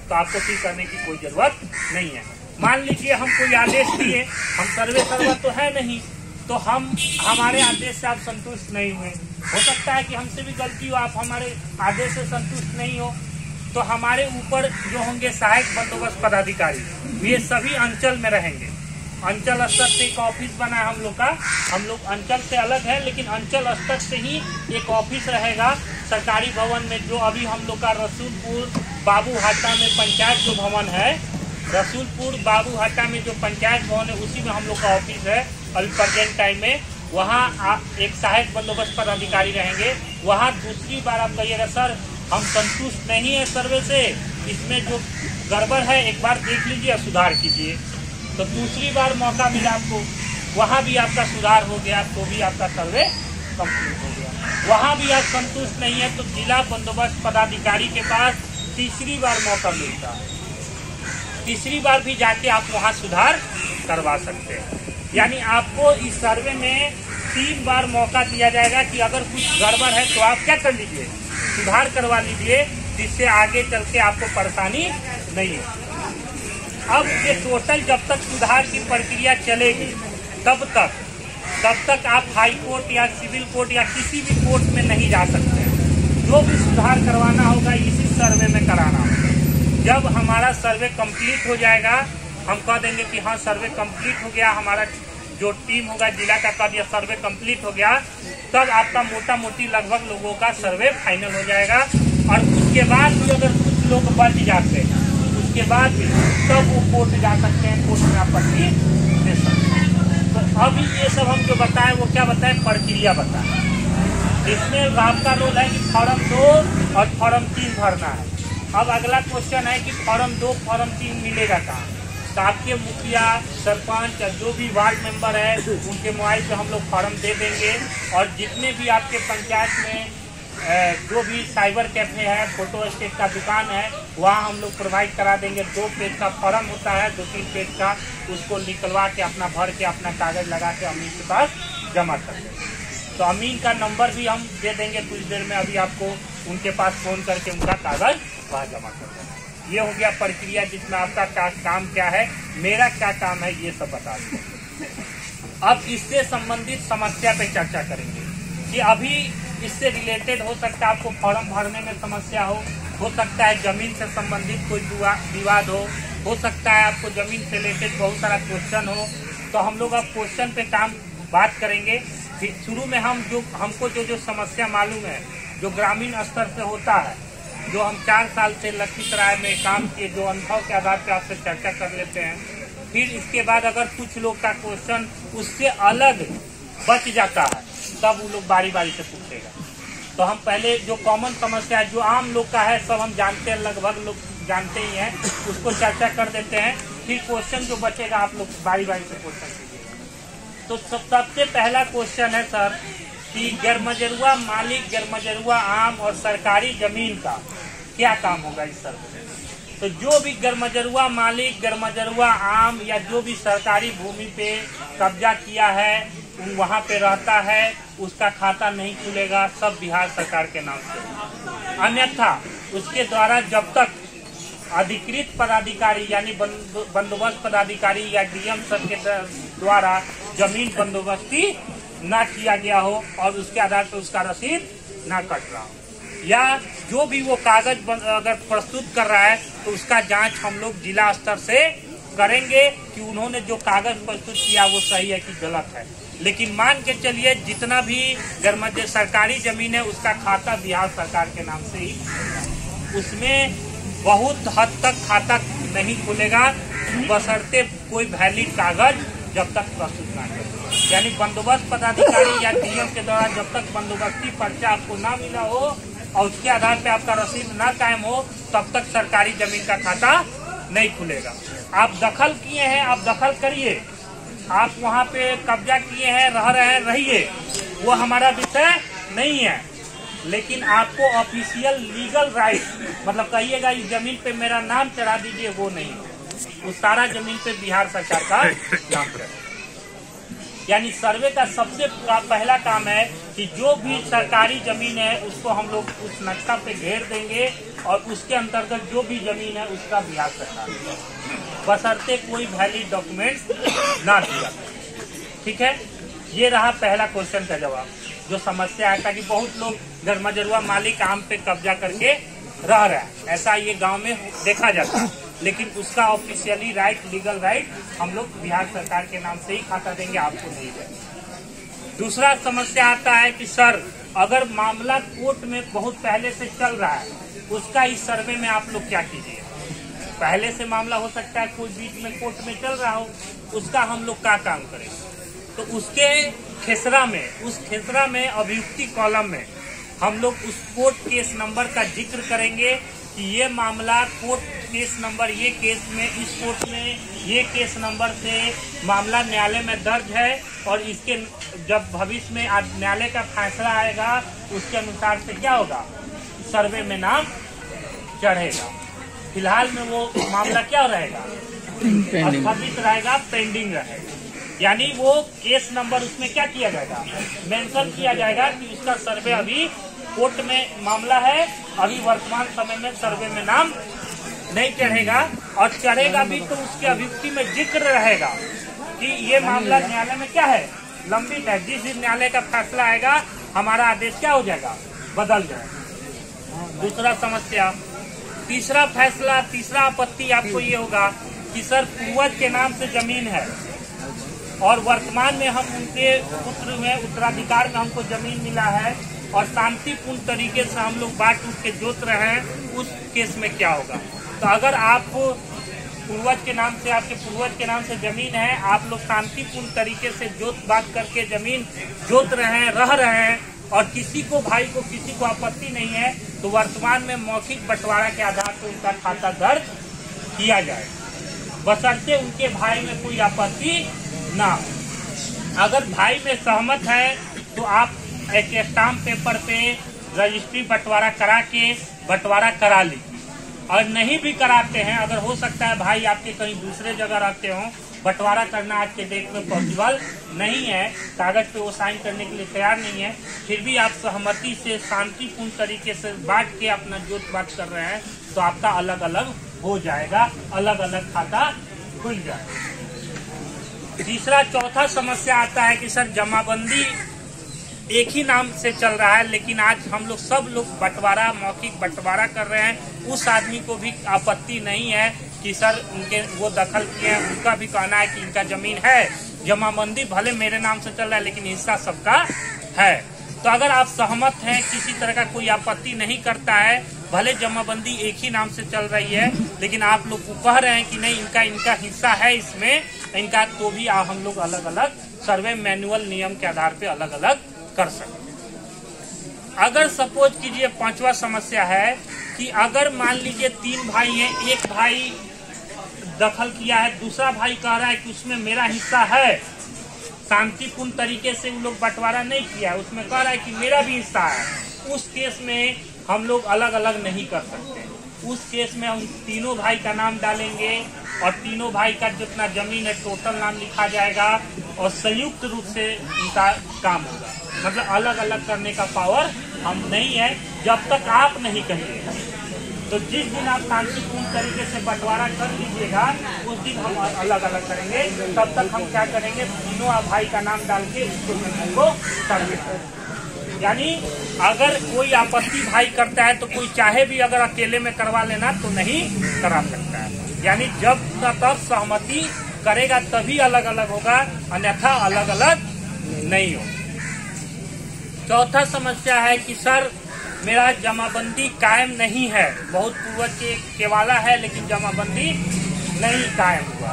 S1: तो आपको ठीक करने की कोई जरूरत नहीं है। मान लीजिए हम कोई आदेश दिए, हम सर्वे सर्वर तो है नहीं, तो हम हमारे आदेश से आप संतुष्ट नहीं हुए, हो सकता है कि हमसे भी गलती हो, आप हमारे आदेश से संतुष्ट नहीं हो, तो हमारे ऊपर जो होंगे सहायक बंदोबस्त पदाधिकारी, ये सभी अंचल में रहेंगे। अंचल स्तर से एक ऑफिस बना है हम लोग का, हम लोग अंचल से अलग है, लेकिन अंचल स्तर से ही एक ऑफिस रहेगा सरकारी भवन में, जो अभी हम लोग का रसूलपुर बाबूहाटा में पंचायत जो भवन है, रसूलपुर बाबूहाटा में जो पंचायत भवन है, उसी में हम लोग का ऑफिस है अभी प्रेजेंट टाइम में। वहाँ एक सहायक बंदोबस्त पदाधिकारी रहेंगे। वहाँ दूसरी बार आप कहिएगा सर हम संतुष्ट नहीं है सर्वे से, इसमें जो गड़बड़ है एक बार देख लीजिए, सुधार कीजिए, तो दूसरी बार मौका मिला आपको, वहाँ भी आपका सुधार हो गया, तो भी आपका सर्वे कंप्लीट हो गया। वहाँ भी आप संतुष्ट नहीं है तो जिला बंदोबस्त पदाधिकारी के पास तीसरी बार मौका मिलता है, तीसरी बार भी जाके आप वहाँ सुधार करवा सकते हैं। यानी आपको इस सर्वे में 3 बार मौका दिया जाएगा कि अगर कुछ गड़बड़ है तो आप क्या कर लीजिए, सुधार करवा लीजिए, जिससे आगे चल के आपको परेशानी नहीं हो। अब ये टोटल जब तक सुधार की प्रक्रिया चलेगी तब तक आप हाई कोर्ट या सिविल कोर्ट या किसी भी कोर्ट में नहीं जा सकते। जो भी सुधार करवाना होगा इसी सर्वे में कराना होगा। जब हमारा सर्वे कंप्लीट हो जाएगा, हम कह देंगे कि हाँ सर्वे कंप्लीट हो गया, हमारा जो टीम होगा जिला का कह दिया सर्वे कंप्लीट हो गया, तब आपका मोटा मोटी लगभग लोगों का सर्वे फाइनल हो जाएगा। और उसके बाद भी अगर कुछ लोग बच जाते हैं, उसके बाद भी तब वो कोर्ट जा सकते हैं, कोर्ट में आपत्ति दे सकते हैं। तो अभी ये सब हम जो बताएं वो क्या बताएं, प्रक्रिया बताएं। इसमें आपका रोल है कि फॉर्म 2 और फॉर्म 3 भरना है। अब अगला क्वेश्चन है कि फॉर्म 2 फॉर्म 3 मिलेगा कहाँ? तो आपके मुखिया, सरपंच, जो भी वार्ड मेंबर है उनके मोबाइल पे हम लोग फॉर्म दे देंगे। और जितने भी आपके पंचायत में जो भी साइबर कैफे है, फोटो स्टेट का दुकान है, वहाँ हम लोग प्रोवाइड करा देंगे। 2 पेज का फॉर्म होता है, 2-3 पेज का, उसको निकलवा के अपना भर के अपना कागज लगा के अमीन के पास जमा कर देंगे। तो अमीन का नंबर भी हम दे देंगे कुछ देर में, अभी आपको उनके पास फोन करके उनका कागज वहाँ जमा कर देंगे। ये हो गया प्रक्रिया, जिसमें आपका काम क्या है, मेरा क्या काम है, ये सब बता दें। अब इससे संबंधित समस्या पे चर्चा करेंगे कि अभी इससे रिलेटेड हो सकता है आपको फॉर्म भरने में समस्या हो सकता है जमीन से संबंधित कोई विवाद हो सकता है आपको जमीन से रिलेटेड बहुत सारा क्वेश्चन हो। तो हम लोग अब क्वेश्चन पे काम बात करेंगे। फिर शुरू में हमको जो समस्या मालूम है, जो ग्रामीण स्तर से होता है, जो हम 4 साल से लखीसराय में काम किए, जो अनुभव के आधार पर आपसे चर्चा कर लेते हैं। फिर इसके बाद अगर कुछ लोग का क्वेश्चन उससे अलग बच जाता है, तब वो लोग बारी बारी से पूछेगा। तो हम पहले जो कॉमन समस्या जो आम लोग का है, सब हम जानते हैं, लगभग लोग जानते ही हैं, उसको चर्चा कर देते हैं। फिर क्वेश्चन जो बचेगा आप लोग बारी बारी से क्वेश्चन कीजिएगा। तो सबसे पहला क्वेश्चन है सर कि गैरमजरूआ मालिक, गैरमजरूआ आम और सरकारी जमीन का क्या काम होगा इस सर्वे में? तो जो भी गैरमजरूआ मालिक, गैरमजरूआ आम या जो भी सरकारी भूमि पे कब्जा किया है, वहाँ पे रहता है, उसका खाता नहीं खुलेगा, सब बिहार सरकार के नाम से। अन्यथा उसके द्वारा जब तक अधिकृत पदाधिकारी यानी बंदोबस्त पदाधिकारी या डीएम सर के द्वारा जमीन बंदोबस्ती ना किया गया हो और उसके आधार पर उसका रसीद ना कट रहा हो, या जो भी वो कागज अगर प्रस्तुत कर रहा है तो उसका जांच हम लोग जिला स्तर से करेंगे कि उन्होंने जो कागज प्रस्तुत किया वो सही है कि गलत है। लेकिन मान के चलिए जितना भी गैरमजरूआ सरकारी जमीन है उसका खाता बिहार सरकार के नाम से ही, उसमें बहुत हद तक खाता नहीं खुलेगा बशर्ते कोई वैलिड कागज जब तक प्रस्तुत ना करे। यानी बंदोबस्त पदाधिकारी या डीएम के द्वारा जब तक बंदोबस्ती पर्चा आपको ना मिला हो और उसके आधार पे आपका रसीद ना कायम हो, तब तक सरकारी जमीन का खाता नहीं खुलेगा। आप दखल किए हैं, आप दखल करिए, आप वहाँ पे कब्जा किए हैं, रह रहे हैं, रहिए, वो हमारा विषय नहीं है। लेकिन आपको ऑफिशियल लीगल राइट, मतलब कहिएगा इस जमीन पे मेरा नाम चढ़ा दीजिए, वो नहीं है। उस सारा जमीन पे बिहार सरकार का नाम है। यानी सर्वे का सबसे पहला काम है कि जो भी सरकारी जमीन है उसको हम लोग उस नक्शा पे घेर देंगे और उसके अंतर्गत जो भी जमीन है उसका बिहार सरकार, बशर्ते कोई वैलिड डॉक्यूमेंट्स ना दिया। ठीक है, ये रहा पहला क्वेश्चन का जवाब। जो समस्या है ताकि बहुत लोग गैरमजरूआ मालिक आम पे कब्जा करके रह रहा है, ऐसा ये गांव में देखा जाता है, लेकिन उसका ऑफिशियली राइट, लीगल राइट हम लोग बिहार सरकार के नाम से ही खाता देंगे, आपको नहीं देंगे। दूसरा समस्या आता है कि सर अगर मामला कोर्ट में बहुत पहले से चल रहा है, उसका इस सर्वे में आप लोग क्या कीजिए? पहले से मामला हो सकता है कोई बीच में कोर्ट में चल रहा हो, उसका हम लोग क्या काम करें? तो उसके खेसरा में, उस खेसरा में अभियुक्ति कॉलम में हम लोग उस कोर्ट केस नंबर का जिक्र करेंगे कि ये मामला कोर्ट केस नंबर, ये केस में इस कोर्ट में ये केस नंबर से मामला न्यायालय में दर्ज है और इसके जब भविष्य में न्यायालय का फैसला आएगा उसके अनुसार से क्या होगा, सर्वे में नाम चढ़ेगा। फिलहाल में वो मामला क्या रहेगा, स्थगित रहेगा, पेंडिंग रहेगा। यानी वो केस नंबर उसमें क्या किया जाएगा, मेंशन किया जाएगा कि उसका सर्वे अभी कोर्ट में मामला है, अभी वर्तमान समय में सर्वे में नाम नहीं चढ़ेगा, और चढ़ेगा भी तो उसके अभियुक्ति में जिक्र रहेगा कि ये मामला न्यायालय में क्या है, लंबित है। जिस दिन न्यायालय का फैसला आएगा हमारा आदेश क्या हो जाएगा, बदल जाएगा। दूसरा समस्या तीसरा फैसला, तीसरा आपत्ति आपको ये होगा कि सर पूर्वज के नाम से जमीन है और वर्तमान में हम उनके पुत्र में उत्तराधिकार में हमको जमीन मिला है और शांतिपूर्ण तरीके से हम लोग बांट उठ के जोत रहे हैं, उस केस में क्या होगा। तो अगर आप पूर्वज के नाम से, आपके पूर्वज के नाम से जमीन है, आप लोग शांतिपूर्ण तरीके से जोत बांट करके जमीन जोत रहे हैं, रह रहे हैं और किसी को, भाई को, किसी को आपत्ति नहीं है, तो वर्तमान में मौखिक बंटवारा के आधार पर उनका खाता दर्ज किया जाए, बशर्ते उनके भाई में कोई आपत्ति ना हो। अगर भाई में सहमत है तो आप एक स्टाम्प पेपर पे रजिस्ट्री बंटवारा करा के बंटवारा करा लीजिए, और नहीं भी कराते हैं, अगर हो सकता है भाई आपके कहीं दूसरे जगह रहते हो, बंटवारा करना आज के डेट में पॉसिबल नहीं है, कागज पे वो साइन करने के लिए तैयार नहीं है, फिर भी आप सहमति से शांतिपूर्ण तरीके से बांट के अपना जोत बांट कर रहे हैं, तो आपका अलग अलग हो जाएगा, अलग अलग खाता खुल जाएगा। तीसरा, चौथा समस्या आता है कि सर जमाबंदी एक ही नाम से चल रहा है, लेकिन आज हम लोग सब लोग बंटवारा, मौखिक बंटवारा कर रहे हैं, उस आदमी को भी आपत्ति नहीं है कि सर उनके वो दखल किए हैं, उनका भी कहना है कि इनका जमीन है, जमाबंदी भले मेरे नाम से चल रहा है लेकिन हिस्सा सबका है। तो अगर आप सहमत हैं, किसी तरह का कोई आपत्ति नहीं करता है, भले जमाबंदी एक ही नाम से चल रही है लेकिन आप लोग को कह रहे हैं कि नहीं इनका हिस्सा है इसमें इनका, तो भी हम लोग अलग अलग सर्वे मैनुअल नियम के आधार पे अलग अलग कर सकते। अगर सपोज कीजिए, पांचवा समस्या है कि अगर मान लीजिए 3 भाई हैं, एक भाई दखल किया है, दूसरा भाई कह रहा है कि उसमें मेरा हिस्सा है, शांतिपूर्ण तरीके से वो लोग बंटवारा नहीं किया, उसमें कह रहा है कि मेरा भी हिस्सा है, उस केस में हम लोग अलग अलग नहीं कर सकते। उस केस में हम तीनों भाई का नाम डालेंगे और तीनों भाई का जितना जमीन है टोटल नाम लिखा जाएगा और संयुक्त रूप से उनका काम होगा। मतलब अलग अलग करने का पावर हम नहीं है जब तक आप नहीं कहिएगा। तो जिस दिन आप शांतिपूर्ण तरीके से बंटवारा कर लीजिएगा उस दिन हम अलग अलग करेंगे, तब तक हम क्या करेंगे, तीनों भाई का नाम डाल के उसको जमीन को कर, यानी अगर कोई आपत्ति भाई करता है तो कोई चाहे भी अगर अकेले में करवा लेना तो नहीं करा सकता है, यानी जब तक सहमति करेगा तभी अलग अलग होगा, अन्यथा अलग अलग नहीं हो। चौथा समस्या है कि सर मेरा जमाबंदी कायम नहीं है, बहुत पूर्वज के केवाला है लेकिन जमाबंदी नहीं कायम हुआ।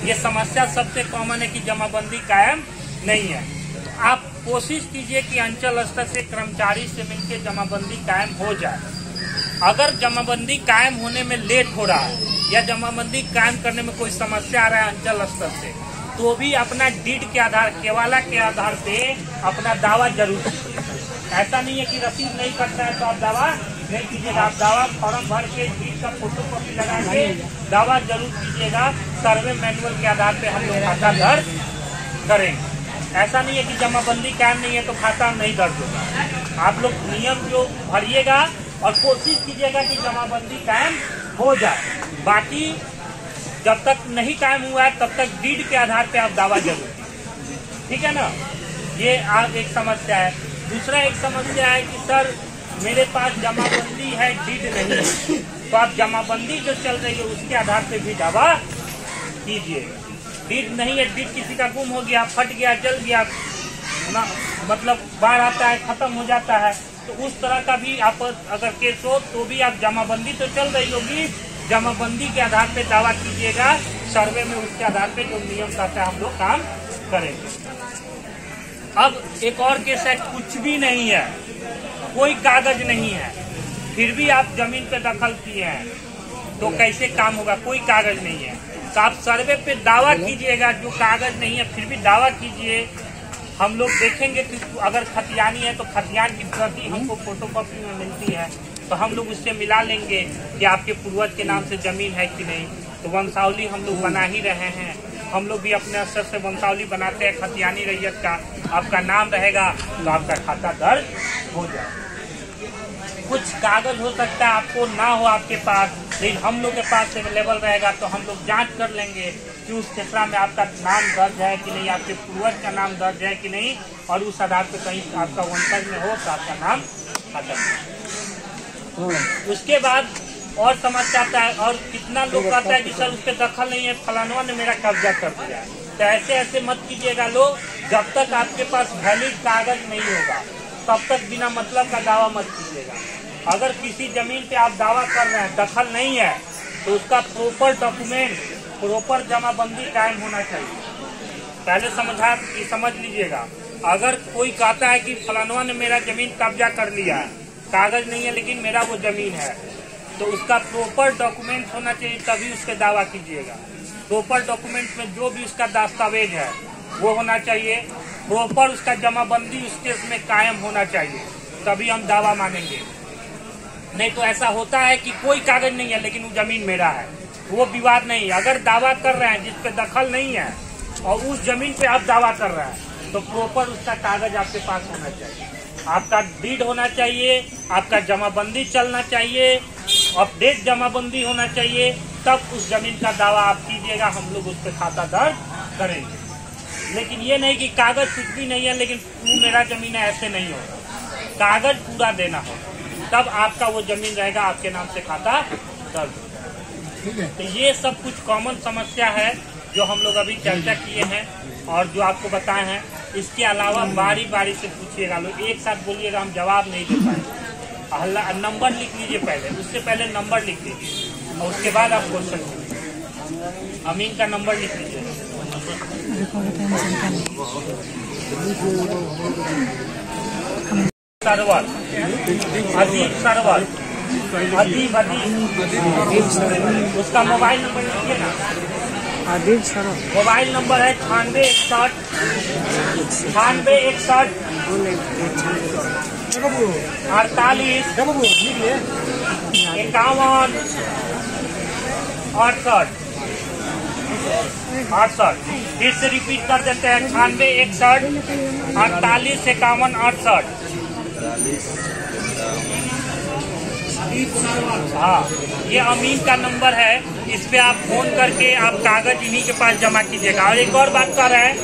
S1: ये समस्या सबसे कॉमन है कि जमाबंदी कायम नहीं है। तो आप कोशिश कीजिए कि अंचल स्तर से कर्मचारी से मिलकर जमाबंदी कायम हो जाए। अगर जमाबंदी कायम होने में लेट हो रहा है या जमाबंदी कायम करने में कोई समस्या आ रहा है अंचल स्तर से, तो भी अपना डीड के आधार, केवाला के आधार पे अपना दावा जरूर कीजिए। ऐसा नहीं है कि रसीद नहीं करता है तो आप दावा नहीं कीजिएगा, आप दावा फॉर्म भर के डीड का फोटोकॉपी लगा के दावा जरूर कीजिएगा। सर्वे मैनुअल के आधार पे हम लोग खाता दर्ज करेंगे। ऐसा नहीं है कि जमाबंदी कायम नहीं है तो खाता नहीं दर्ज होगा। आप लोग नियम जो भरिएगा और कोशिश कीजिएगा कि जमाबंदी कायम हो जाए। बाकी जब तक नहीं कायम हुआ है तब तक डीड के आधार पे आप दावा जरूर कीजिए, ठीक है ना। ये आप एक समस्या है। दूसरा एक समस्या है कि सर मेरे पास जमाबंदी है, डीड नहीं है, तो आप जमाबंदी जो चल रही है उसके आधार पे भी दावा कीजिए। डीड नहीं है, डीड किसी का गुम हो गया, फट गया, जल गया ना, मतलब बाढ़ आता है, खत्म हो जाता है, तो उस तरह का भी आप अगर केस हो तो भी आप जमाबंदी तो चल रही होगी, जमाबंदी के आधार पे दावा कीजिएगा। सर्वे में उसके आधार पे जो नियम कहता है हम लोग काम करेंगे। अब एक और केस है, कुछ भी नहीं है, कोई कागज नहीं है, फिर भी आप जमीन पे दखल किए हैं, तो कैसे काम होगा। कोई कागज नहीं है तो आप सर्वे पे दावा कीजिएगा, जो कागज नहीं है फिर भी दावा कीजिए। हम लोग देखेंगे कि अगर खतियानी है तो खतियान की प्रति हमको फोटोकॉपी में मिलती है तो हम लोग उससे मिला लेंगे कि आपके पूर्वज के नाम से जमीन है कि नहीं। तो वंशावली हम लोग बना ही रहे हैं, हम लोग भी अपने स्तर से वंशावली बनाते हैं खतियानी रैयत का। आपका नाम रहेगा तो आपका खाता दर्ज हो जाए। कुछ कागज हो सकता है आपको ना हो आपके पास, लेकिन हम लोग के पास अवेलेबल रहेगा तो हम लोग जांच कर लेंगे कि उस क्षेत्र में आपका नाम दर्ज है कि नहीं, आपके पूर्वज का नाम दर्ज है कि नहीं, और उस आधार पर कहीं आपका वंशज में हो तो आपका नाम आता है। उसके बाद और समझ आता है। और कितना लोग कहता है कि सर उस पर दखल नहीं है, फलानवा ने मेरा कब्जा कर दिया। तो ऐसे ऐसे मत कीजिएगा लोग। जब तक आपके पास वैलिड कागज नहीं होगा तब तक बिना मतलब का दावा मत कीजिएगा। अगर किसी जमीन पे आप दावा कर रहे हैं, दखल नहीं है, तो उसका प्रॉपर डॉक्यूमेंट, प्रॉपर जमाबंदी कायम होना चाहिए। पहले समझ लीजिएगा। अगर कोई कहता है कि फलानवा ने मेरा जमीन कब्जा कर लिया है, कागज नहीं है लेकिन मेरा वो जमीन है, तो उसका प्रॉपर डॉक्यूमेंट होना चाहिए, तभी उसके दावा कीजिएगा। प्रॉपर डॉक्यूमेंट में जो भी उसका दस्तावेज है वो होना चाहिए। प्रॉपर उसका जमाबंदी उस केस में कायम होना चाहिए, तभी हम दावा मानेंगे। नहीं तो ऐसा होता है कि कोई कागज नहीं है लेकिन वो जमीन मेरा है, वो विवाद नहीं। अगर दावा कर रहे हैं जिस पे दखल नहीं है और उस जमीन पे आप दावा कर रहे हैं, तो प्रॉपर उसका कागज आपके पास होना चाहिए, आपका डीड होना चाहिए, आपका जमाबंदी चलना चाहिए, अपडेट जमाबंदी होना चाहिए, तब उस जमीन का दावा आप कीजिएगा। हम लोग उस पर खाता दर्ज करेंगे। लेकिन ये नहीं कि कागज कुछ भी नहीं है लेकिन वो मेरा जमीन है, ऐसे नहीं होगा। कागज पूरा देना होगा, तब आपका वो जमीन रहेगा, आपके नाम से खाता दर्ज होगा। तो ये सब कुछ कॉमन समस्या है जो हम लोग अभी चर्चा किए हैं और जो आपको बताए हैं। इसके अलावा बारी बारी से पूछिएगा, लोग एक साथ बोलिएगा, हम जवाब नहीं दे पाएंगे। नंबर लिख लीजिए पहले, उससे पहले नंबर लिख लीजिए और उसके बाद आप क्वेश्चन कीजिए। अमीन का नंबर लिख लीजिए। सरवर, अदीब सरवर, अदीब उसका मोबाइल नंबर लिखिए ना।
S2: अदीब सरवर
S1: मोबाइल नंबर है 9661 9861 48 51 68। फिर से रिपीट कर देते हैं, 9661 48 51 68। हाँ, ये अमीन का नंबर है, इस पे आप फोन करके आप कागज इन्हीं के पास जमा कीजिएगा। और एक और बात कर रहे हैं,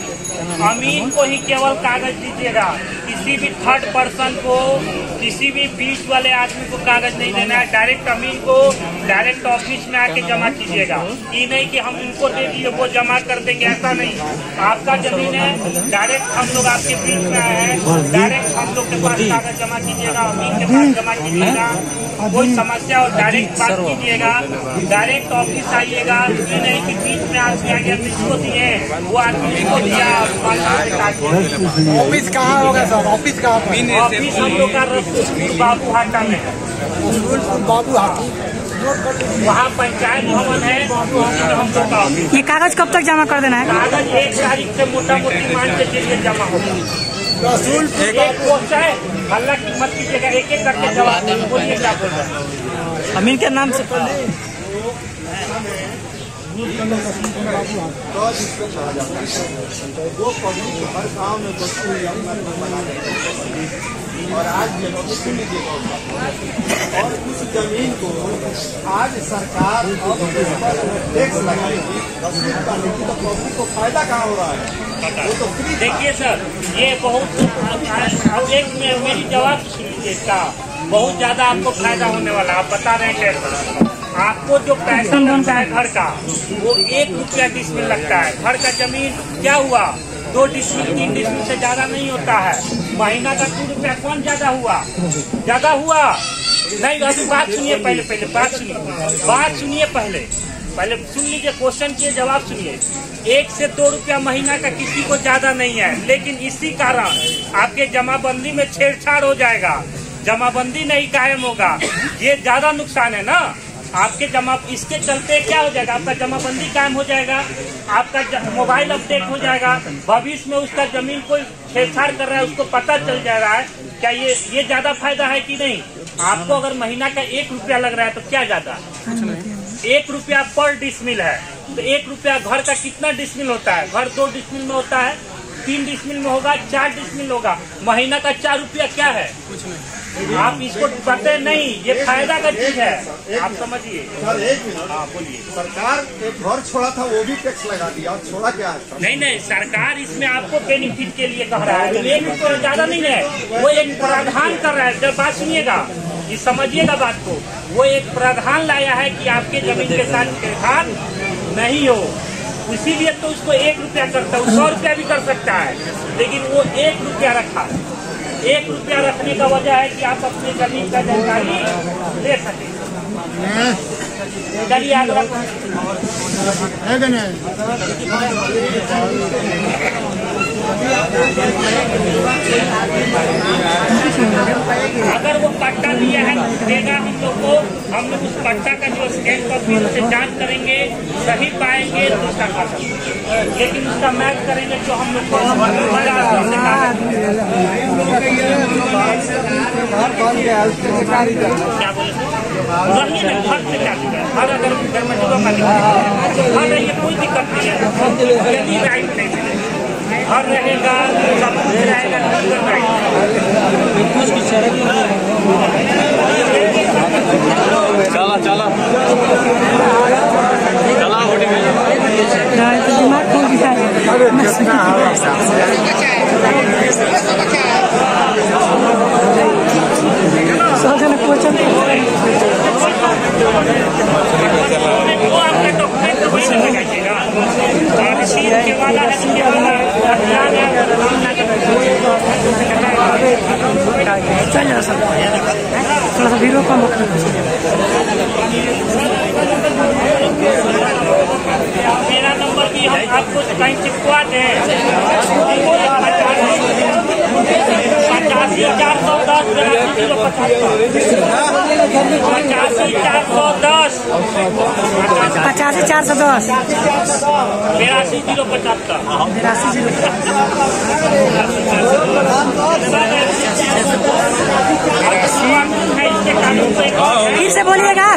S1: अमीन को ही केवल कागज दीजिएगा, किसी भी थर्ड पर्सन को, किसी भी बीच वाले आदमी को कागज नहीं देना है। डायरेक्ट अमीन को डायरेक्ट ऑफिस में आके जमा कीजिएगा। ये नहीं कि हम उनको दे दिए वो जमा कर देंगे, ऐसा नहीं। आपका जमीन है, डायरेक्ट हम लोग आपके बीच में आए हैं, डायरेक्ट हम लोग के पास कागज जमा कीजिएगा, अमीन के पास जमा कीजिएगा। कोई समस्या और डायरेक्ट बात कीजिएगा, डायरेक्ट ऑफिस आइएगा। ये नहीं कि बीच में आदमी आ गया किसको दिए, वो आदमी को दिया।
S3: ऑफिस कहाँ होगा सर? ऑफिस कहाँ पर?
S1: ऑफिस हम लोग का रसूलपुर बाबू हाटा में है।
S3: बाबू हाटी
S1: वहाँ पंचायत भवन है, उसी में हम लोग का ऑफिस।
S2: ये कागज कब तक जमा कर देना है?
S1: कागज 1 तारीख से मोटा मोटी मान के चलिए जमा होगा। एक पोस्ट है, हल्ला की मत कीजिएगा, एक एक करके जवाब बोलिए क्या बोल रहे हैं।
S2: अमीन के नाम से
S3: वो पब्लिक हर गाँव में बसी हुई अपना और आज और उस जमीन को आज सरकार अब इस पर टैक्स लगाएगी, रसूल डालेगी, तो पब्लिक को फायदा कहाँ हो रहा है? वो तो फ्री।
S1: देखिए सर, ये बहुत अब एक मेरी जवाब सुन लीजिए, इसका बहुत ज्यादा आपको फायदा होने वाला। आप बता रहे हैं कैसे? आपको जो पैसा लगता है घर का, वो 1 रुपया डिसमिल लगता है। घर का जमीन क्या हुआ, 2 डिसमिल 3 डिसमिल से ज्यादा नहीं होता है। महीना का 2 रुपया कौन ज्यादा हुआ? ज्यादा हुआ नहीं। अभी बात सुनिए, पहले बात सुनिए, पहले सुन लीजिए, क्वेश्चन किए जवाब सुनिए। 1 से 2 रुपया महीना का किसी को ज्यादा नहीं है, लेकिन इसी कारण आपके जमाबंदी में छेड़छाड़ हो जाएगा, जमाबंदी नहीं कायम होगा। ये ज्यादा नुकसान है ना आपके जमा। इसके चलते क्या हो जाएगा, आपका जमाबंदी कायम हो जाएगा, आपका मोबाइल अपडेट हो जाएगा। भविष्य में उसका जमीन कोई छेड़छाड़ कर रहा है, उसको पता चल जा रहा है। क्या ये ज्यादा फायदा है कि नहीं? आपको अगर महीना का 1 रुपया लग रहा है तो क्या ज्यादा? 1 रुपया पर डिसमिल है, तो 1 रुपया घर का कितना डिसमिल होता है? घर 2 डिसमिल में होता है, 3 डिसमिल में होगा, 4 डिसमिल होगा। महीना का 4 रुपया क्या है? आप इसको पते नहीं, ये फायदा का चीज है, आप समझिए।
S3: सर एक मिनट, हाँ बोलिए। सरकार एक घर छोड़ा था वो भी टैक्स लगा दिया, और छोड़ा क्या है?
S1: नहीं, सरकार इसमें आपको बेनिफिट के लिए कह रहा है, एक तो ज्यादा नहीं है, वो एक प्रावधान कर रहा है। जब बात सुनिएगा, ये समझिएगा बात को। वो एक प्रावधान लाया है कि आपके जमीन के साथ छेड़छाड़ नहीं हो, इसीलिए तो उसको 1 रुपया करता है। 100 रुपया भी कर सकता है, लेकिन वो 1 रुपया रखा। 1 रुपया रखने का वजह है कि आप अपने जमीन का जानकारी ले सकें। चलिए अगला अगर वो पट्टा दिया है देगा हम लोग को, हम लोग उस पट्टा का जो स्कैन कॉपी से जांच करेंगे, सही पाएंगे तो उसका खाता, लेकिन उसका मैच करेंगे जो हम लोग को क्या बोले वही ना घर से क्या दिया हर अगर गवर्नमेंट ये कोई दिक्कत नहीं है, यदि राइट नहीं घर रहेगा सब कुछ रहेगा
S4: चला चला चला
S2: दिमाग खोल दिया क्वेश्चन
S1: वो आपका डॉक्यूमेंट तो वही लगाइएगा, के वाला है
S2: चल जाओ सब थोड़ा सा वीडियो कम
S1: मेरा नंबर भी हम आपको कहीं चिपकवा दें
S2: 85,410 फिर से बोलिएगा।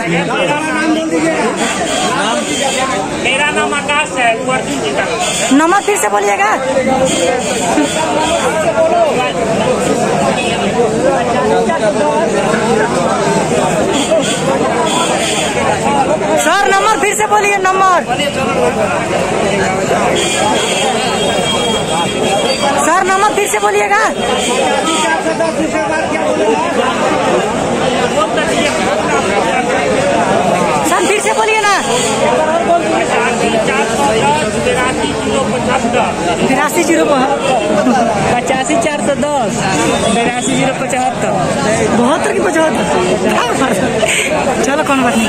S1: मेरा नाम आकाश है, अर्जुन जी का
S2: नंबर फिर से बोलिएगा। सर नंबर फिर से बोलिए, नंबर सर नंबर फिर से बोलिएगा। सर फिर से बोलिए ना।
S5: 85,410 82,075
S2: 72 की 75। चलो कौन बात नहीं।